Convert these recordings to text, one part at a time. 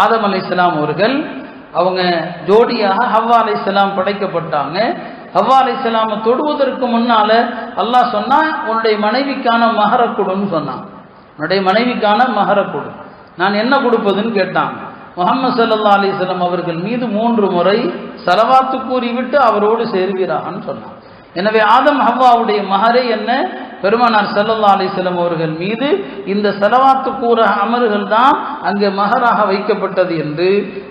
ஆதம் அலைஹிஸ்ஸலாம் அவர்கள் அவங்க ஜோடியாக ஹவ்வா அலைஹிஸ்ஸலாம் படைக்கப்பட்டாங்க. ஹவ்வா அலைஹிஸ்ஸலாமை தொடுவதற்கு முன்னால அல்லாஹ் சொன்னா உன்னுடைய மனைவிக்கான மஹர கொடுன்னு சொன்னான். உன்னுடைய மனைவிக்கான மஹர கொடு. நான் என்ன கொடுப்பதுன்னு கேட்டாங்க. முஹம்மது ஸல்லல்லாஹு அலைஹி வஸல்லம் அவர்கள் மீது 3 முறை ஸலவாத்து கூறிவிட்டு அவரோடு சேர்வீரான்னு சொன்னான். எனவே ஆதம் ஹவ்வாவுடைய மஹரே என்ன? பெருமானார் ஸல்லல்லாஹு அலைஹி வஸல்லம் அவர்கள் மீது இந்த ஸலவாத்து கூற அமல்கள் தான் அங்கே மஹராக வைக்கப்பட்டது என்று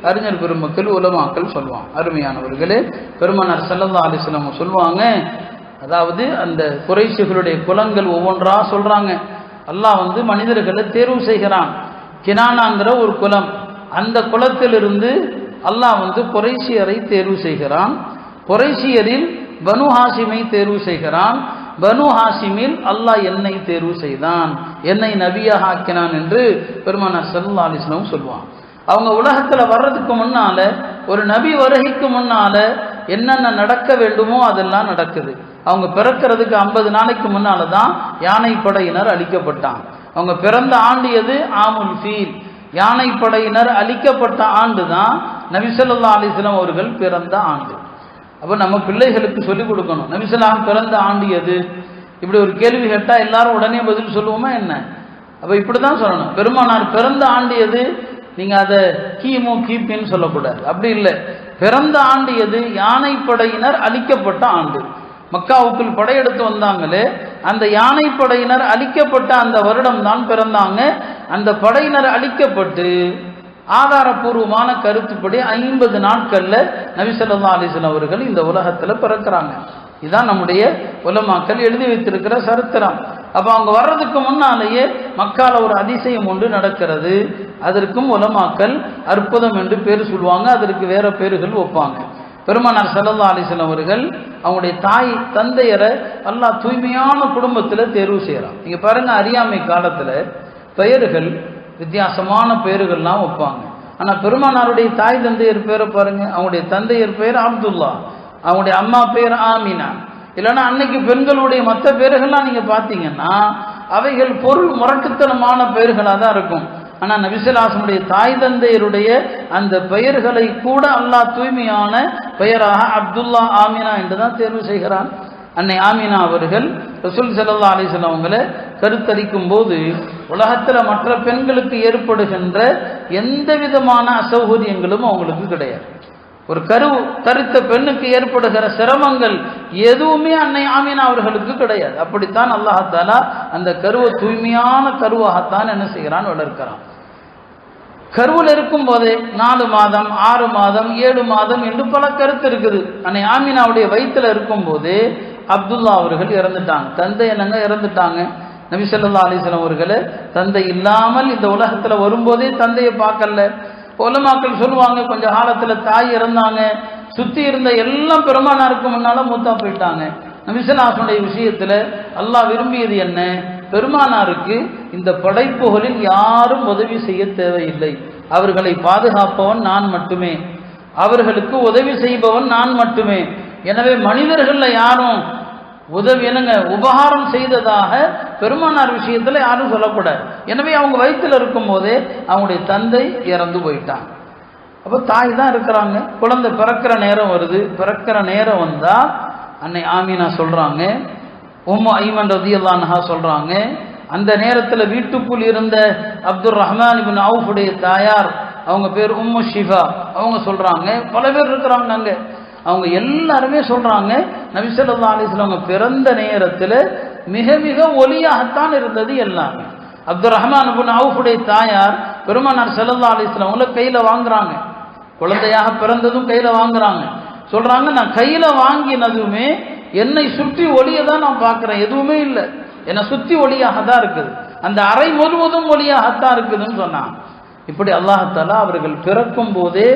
அறிஞர் பெருமக்கள் உலமாக்கள் சொல்லுவாங்க. அருமையானவர்களே, பெருமானார் ஸல்லல்லாஹு அலைஹி வஸல்லம் சொல்லுவாங்க, அதாவது அந்த குறைஷிகளுடைய குலங்கள் ஒவ்வொன்றா சொல்றாங்க. அல்லாஹ் மனிதர்களை தேர்வு செய்கிறான். கினானாங்கிற ஒரு குலம், அந்த குலத்திலிருந்து அல்லாஹ் குறைஷியரை தேர்வு செய்கிறான். குறைஷியரில் பனு ஹாஷிமை தேர்வு செய்கிறான். பனு ஹாஷிமில் அல்லாஹ் என்னை தேர்வு செய்தான், என்னை நபியாக ஆக்கினான் என்று பெருமானார் ஸல்லல்லாஹு அலைஹி வஸல்லம் சொல்லுவான். அவங்க உலகத்துல வர்றதுக்கு முன்னால, ஒரு நபி வருகைக்கு முன்னால என்னென்ன நடக்க வேண்டுமோ அதெல்லாம் நடக்குது. அவங்க பிறக்கிறதுக்கு 50 நாளைக்கு முன்னால தான் யானைப்படையினர் அழிக்கப்பட்டாங்க. அவங்க பிறந்த ஆண்டு எது? ஆமுல் ஃபீல். யானைப்படையினர் அழிக்கப்பட்ட ஆண்டு தான் நபி ஸல்லல்லாஹு அலைஹி வஸல்லம் அவர்கள் பிறந்த ஆண்டு. அப்போ நம்ம பிள்ளைகளுக்கு சொல்லிக் கொடுக்கணும், நபி ஸல்லல்லாஹு பிறந்த ஆண்டு எது? இப்படி ஒரு கேள்வி கேட்டால் எல்லாரும் உடனே பதில் சொல்லுவோமா என்ன? அப்போ இப்படி தான் சொல்லணும். பெருமானார் பிறந்த ஆண்டு எது? நீங்கள் அதை கிமு கிபின்னு சொல்லக்கூடாது. அப்படி இல்லை. பிறந்த ஆண்டு எது? யானைப்படையினர் அழிக்கப்பட்ட ஆண்டு. மக்காவுக்குள் படையெடுத்து வந்தாங்களே, அந்த யானைப்படையினர் அழிக்கப்பட்ட அந்த வருடம் தான் பிறந்தாங்க. அந்த படையினர் அழிக்கப்பட்டு ஆதாரபூர்வமான கருத்துப்படி 50 நாட்கள்ல நபி ஸல்லல்லாஹு அலைஹி வஸல்லம் அவர்கள் இந்த உலகத்துல பிறக்கிறாங்க. இதுதான் நம்முடைய உலமாக்கள் எழுதி வைத்திருக்கிற சரித்திரம். அப்ப அவங்க வர்றதுக்கு முன்னாலேயே மக்கால ஒரு அதிசயம் ஒன்று நடக்கிறது. அதற்கும் உலமாக்கள் அற்புதம் என்று பேர் சொல்லுவாங்க, அதற்கு வேற பேர்கள் வைப்பாங்க. பெருமானார் ஸல்லல்லாஹு அலைஹி வஸல்லம் அவர்கள் அவங்களுடைய தாய் தந்தையரை அல்லாஹ் தூய்மையான குடும்பத்தில் தேர்வு செய்யறான். நீங்க பாருங்க, அறியாமை காலத்துல பெயர்கள் வித்தியாசமான பெயர்கள்லாம் வைப்பாங்க. ஆனால் பெருமானாருடைய தாய் தந்தையர் பேரை பாருங்க. அவங்களுடைய தந்தையர் பெயர் அப்துல்லா, அவங்களுடைய அம்மா பெயர் ஆமினா. இல்லைன்னா அன்னைக்கு பெண்களுடைய மற்ற பெயர்கள்லாம் நீங்க பார்த்தீங்கன்னா அவைகள் பொருள் முரட்டுத்தனமான பெயர்களாக தான் இருக்கும். ஆனால் நபி ஸல்லல்லாஹு அலைஹி வஸல்லம் தாய் தந்தையருடைய அந்த பெயர்களை கூட அல்லாஹ் தூய்மையான பெயராக அப்துல்லா ஆமினா என்று தான் தேர்வு செய்கிறான். அன்னை ஆமினா அவர்கள் ரசூல் ஸல்லல்லாஹு அலைஹி வஸல்லம் அவங்களை கருத்தரிக்கும் போது உலகத்தில் மற்ற பெண்களுக்கு ஏற்படுகின்ற எந்த விதமான அசௌகரியங்களும் அவங்களுக்கு கிடையாது. ஒரு கருத்த பெண்ணுக்கு ஏற்படுகிற சிரமங்கள் எதுவுமே அன்னை ஆமினா அவர்களுக்கு கிடையாது. அப்படித்தான் அல்லாஹ் தஆலா அந்த கருவை தூய்மையான கருவாகத்தான் என்ன செய்கிறான், வளர்க்கிறான். கருவில் இருக்கும் போதே 4 மாதம் 6 மாதம் 7 மாதம் என்று பல கருத்து இருக்குது. அன்னை ஆமினாவுடைய வயிற்றுல இருக்கும் போதே அப்துல்லா அவர்கள் இறந்துட்டாங்க. தந்தை என்னங்க இறந்துட்டாங்க. நபி ஸல்லல்லாஹு அலைஹி வஸல்லம் அவர்கள் தந்தை இல்லாமல் இந்த உலகத்துல வரும்போதே தந்தையை பார்க்கல. உலமாக்கள் சொல்லுவாங்க, கொஞ்ச காலத்துல தாய் இறந்தாங்க, சுத்தி இருந்த எல்லாம் பெருமானாருக்கு முன்னால மூத்தா போயிட்டாங்க. நபி ஸல்லல்லாஹு அலைஹி வஸல்லம் விஷயத்துல அல்லாஹ் விரும்பியது என்ன? பெருமானாருக்கு இந்த படைப்புகளில் யாரும் உதவி செய்ய தேவையில்லை. அவர்களை பாதுகாப்பவன் நான் மட்டுமே, அவர்களுக்கு உதவி செய்பவன் நான் மட்டுமே. எனவே மனிதர்கள்ல யாரும் உதவி உபகாரம் செய்ததாக பெருமானார் விஷயத்துல யாரும் சொல்லக்கூடாது. எனவே அவங்க வயிற்றுல இருக்கும் போதே அவங்களுடைய தந்தை இறந்து போயிட்டாங்க. அப்போ தாய் தான் இருக்கிறாங்க. குழந்தை பிறக்கிற நேரம் வருது. பிறக்கிற நேரம் வந்தா அன்னை ஆமினா சொல்றாங்க, உம்மு ஐமன் ரலியல்லாஹு அன்ஹா சொல்றாங்க, அந்த நேரத்தில் வீட்டுக்குள் இருந்த அப்துர் ரஹ்மான் இப்னு அவுஃபுடைய தாயார், அவங்க பேர் உம்மு ஷிஃபா, அவங்க சொல்றாங்க, பல பேர் இருக்கிறாங்க அங்க, அவங்க எல்லாருமே சொல்றாங்க, நபி ஸல்லல்லாஹு அலைஹி வஸல்லம் பிறந்த நேரத்தில் மிக மிக ஒளியாகத்தான் இருந்தது எல்லாமே. அப்துர் ரஹ்மான் இப்னு அவுஃபுடைய தாயார் பெருமானார் ஸல்லல்லாஹு அலைஹி வஸல்லம் அவங்கள கையில வாங்குறாங்க. குழந்தையாக பிறந்ததும் கையில வாங்குறாங்க. சொல்றாங்க, நான் கையில வாங்கினதுமே என்னை சுற்றி ஒளியை தான் நான் பார்க்கிறேன், எதுவுமே இல்லை, என்னை சுற்றி ஒளியாக தான் இருக்குது, அந்த அறை முழுவதும் ஒளியாகத்தான் இருக்குதுன்னு சொன்னாங்க. இப்படி அல்லாஹ் தஆலா அவர்கள் பிறக்கும் போதே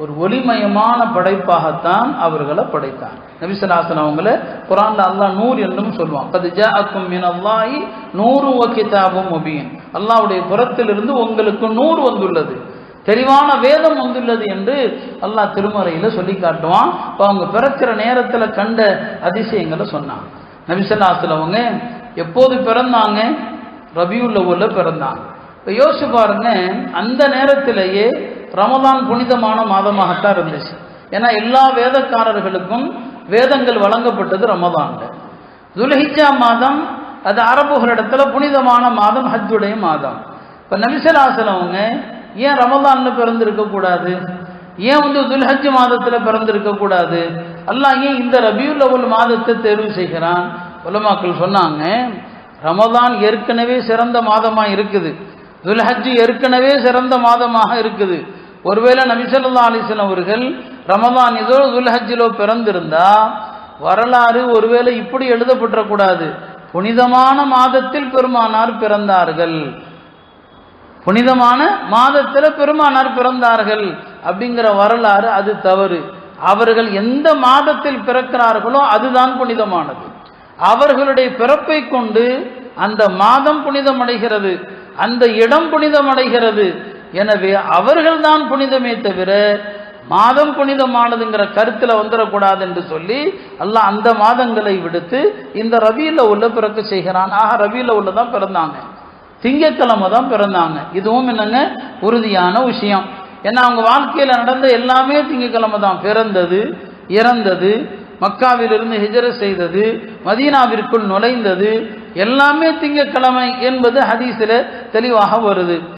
ஒரு ஒளிமயமான படைப்பாகத்தான் அவர்களை படைத்தாங்க. நபி ஸல்லல்லாஹு அலைஹி வஸல்லம் அவங்களை குர்ஆன்ல அல்லாஹ் நூர் என்றும் சொல்லுவான். கத் ஜாஅக்கும் மினல்லாஹி நூரும் வ கிதாபும் முபீன், அல்லாஹ்வுடைய புறத்திலிருந்து உங்களுக்கு நூர் வந்துள்ளது, தெளிவான வேதம் வந்துள்ளது என்று அல்லாஹ் திருமறையில சொல்லி காட்டுவான். இப்போ அவங்க பிறக்கிற நேரத்தில் கண்ட அதிசயங்களை சொன்னாங்க. நபி ஸல்லல்லாஹு அலைஹி வஸல்லம் அவங்க எப்போது பிறந்தாங்க? ரபியுல் அவ்வல்ல பிறந்தாங்க. இப்போ யோசிச்சு பாருங்க, அந்த நேரத்திலேயே ரமதான் புனிதமான மாதமாகத்தான் இருந்துச்சு. ஏன்னா எல்லா வேதக்காரர்களுக்கும் வேதங்கள் வழங்கப்பட்டது ரமதான்ல. துல்ஹிஜ்ஜா மாதம் அது அரபுகளிடத்துல புனிதமான மாதம், ஹஜ்ஜுடைய மாதம். இப்போ நபிஸல்லல்லாஹு அவங்க ஏன் ரமதான்ல பிறந்திருக்க கூடாது, ஏன் துல்ஹஜ் மாதத்துல பிறந்திருக்க கூடாது, அல்லாஹ் ஏன் இந்த ரபியுல் அவ்வல் மாதத்தை தேர்வு செய்கிறான்? உலமாக்கள் சொன்னாங்க, ரமதான் ஏற்கனவே சிறந்த மாதமா இருக்குது, துல்ஹஜ் ஏற்கனவே சிறந்த மாதமாக இருக்குது. ஒருவேளை நபி ஸல்லல்லாஹு அலைஹி வஸல்லம் அவர்கள் ரமதான் இதோ துல்ஹஜ்ஜிலோ பிறந்திருந்தா வரலாறு ஒருவேளை இப்படி எழுதப்படக்கூடாது, புனிதமான மாதத்தில் பெருமானார் பிறந்தார்கள், புனிதமான மாதத்தில் பெருமானார் பிறந்தார்கள் அப்படிங்கிற வரலாறு அது தவறு. அவர்கள் எந்த மாதத்தில் பிறக்கிறார்களோ அதுதான் புனிதமானது. அவர்களுடைய பிறப்பை கொண்டு அந்த மாதம் புனிதமடைகிறது, அந்த இடம் புனிதமடைகிறது. எனவே அவர்கள்தான் புனிதமே தவிர மாதம் புனிதமானதுங்கிற கருத்தில் வந்துடக்கூடாது என்று சொல்லி அல்லாஹ் அந்த மாதங்களை விடுத்து இந்த ரபியுல் அவ்வல்ல பிறக்க செய்கிறான். ஆக ரபியுல் அவ்வல்ல தான் பிறந்தாங்க, திங்கட்கிழமை தான் பிறந்தாங்க. இதுவும் என்னங்க உறுதியான விஷயம். ஏன்னா அவங்க வாழ்க்கையில் நடந்த எல்லாமே திங்கட்கிழமை தான். பிறந்தது, இறந்தது, மக்காவிலிருந்து ஹிஜ்ரத் செய்தது, மதீனாவிற்குள் நுழைந்தது எல்லாமே திங்கட்கிழமை என்பது ஹதீஸில் தெளிவாக வருது.